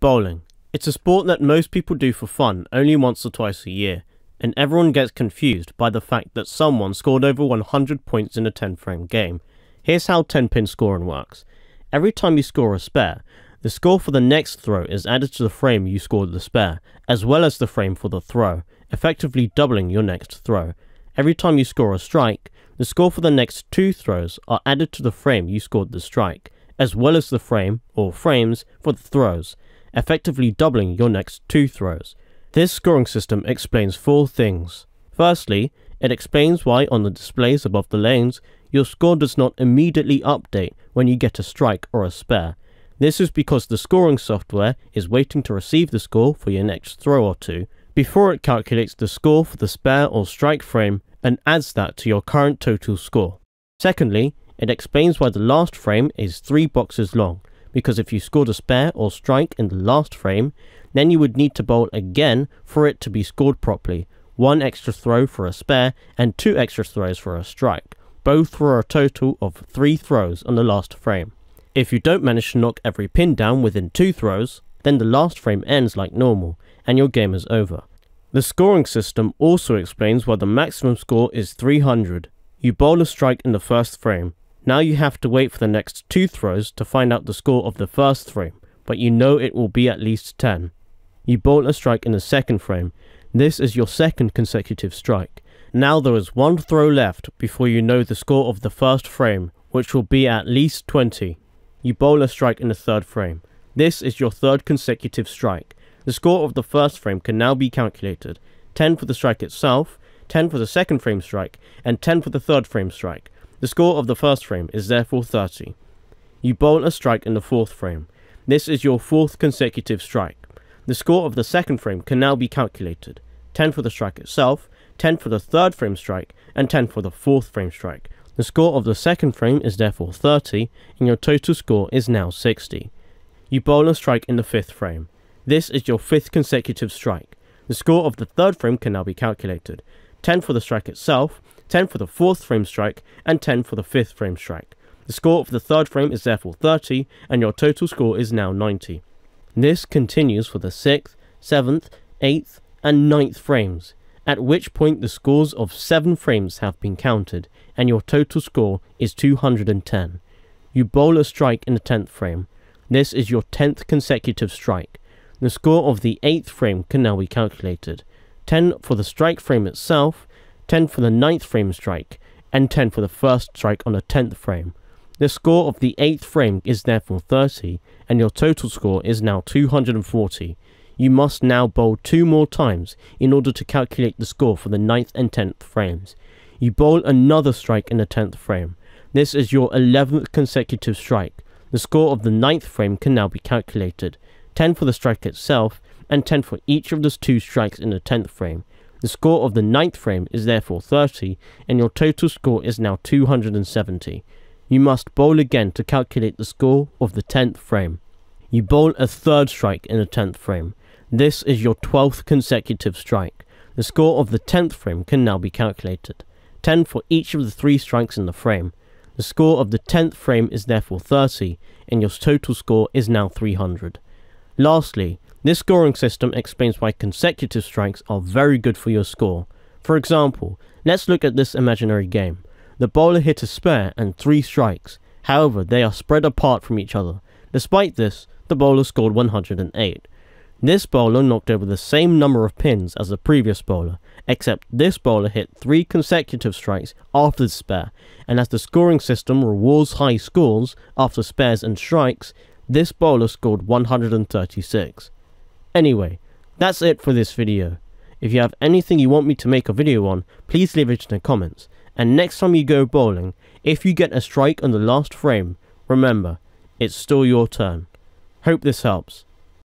Bowling. It's a sport that most people do for fun only once or twice a year, and everyone gets confused by the fact that someone scored over 100 points in a 10-frame game. Here's how 10-pin scoring works. Every time you score a spare, the score for the next throw is added to the frame you scored the spare, as well as the frame for the throw, effectively doubling your next throw. Every time you score a strike, the score for the next two throws are added to the frame you scored the strike, as well as the frame, or frames, for the throws, effectively doubling your next two throws. This scoring system explains four things. Firstly, it explains why on the displays above the lanes, your score does not immediately update when you get a strike or a spare. This is because the scoring software is waiting to receive the score for your next throw or two, before it calculates the score for the spare or strike frame and adds that to your current total score. Secondly, it explains why the last frame is 3 boxes long, because if you scored a spare or strike in the last frame, then you would need to bowl again for it to be scored properly, 1 extra throw for a spare and 2 extra throws for a strike, both for a total of 3 throws on the last frame. If you don't manage to knock every pin down within 2 throws, then the last frame ends like normal, and your game is over. The scoring system also explains why the maximum score is 300. You bowl a strike in the first frame. Now you have to wait for the next 2 throws to find out the score of the first frame, but you know it will be at least 10. You bowl a strike in the second frame. This is your second consecutive strike. Now there is 1 throw left before you know the score of the first frame, which will be at least 20. You bowl a strike in the third frame. This is your third consecutive strike. The score of the first frame can now be calculated. 10 for the strike itself, 10 for the second frame strike, and 10 for the third frame strike. The score of the first frame is therefore 30. You bowl a strike in the fourth frame. This is your fourth consecutive strike. The score of the second frame can now be calculated. 10 for the strike itself, 10 for the third frame strike, and 10 for the fourth frame strike. The score of the second frame is therefore 30, and your total score is now 60. You bowl a strike in the fifth frame. This is your fifth consecutive strike. The score of the third frame can now be calculated. 10 for the strike itself, 10 for the fourth frame strike, and 10 for the fifth frame strike. The score of the third frame is therefore 30, and your total score is now 90. This continues for the 6th, 7th, 8th, and 9th frames, at which point the scores of 7 frames have been counted, and your total score is 210. You bowl a strike in the 10th frame. This is your 10th consecutive strike. The score of the 8th frame can now be calculated. 10 for the strike frame itself, 10 for the 9th frame strike, and 10 for the first strike on the 10th frame. The score of the 8th frame is therefore 30, and your total score is now 240. You must now bowl 2 more times in order to calculate the score for the 9th and 10th frames. You bowl another strike in the 10th frame. This is your 11th consecutive strike. The score of the 9th frame can now be calculated. 10 for the strike itself, and 10 for each of the 2 strikes in the 10th frame. The score of the 9th frame is therefore 30, and your total score is now 270. You must bowl again to calculate the score of the 10th frame. You bowl a third strike in the 10th frame. This is your 12th consecutive strike. The score of the 10th frame can now be calculated. 10 for each of the 3 strikes in the frame. The score of the 10th frame is therefore 30, and your total score is now 300. Lastly, this scoring system explains why consecutive strikes are very good for your score. For example, let's look at this imaginary game. The bowler hit a spare and 3 strikes. However, they are spread apart from each other. Despite this, the bowler scored 108. This bowler knocked over the same number of pins as the previous bowler, except this bowler hit 3 consecutive strikes after the spare, and as the scoring system rewards high scores after spares and strikes, this bowler scored 136. Anyway, that's it for this video. If you have anything you want me to make a video on, please leave it in the comments, and next time you go bowling, if you get a strike on the last frame, remember, it's still your turn. Hope this helps.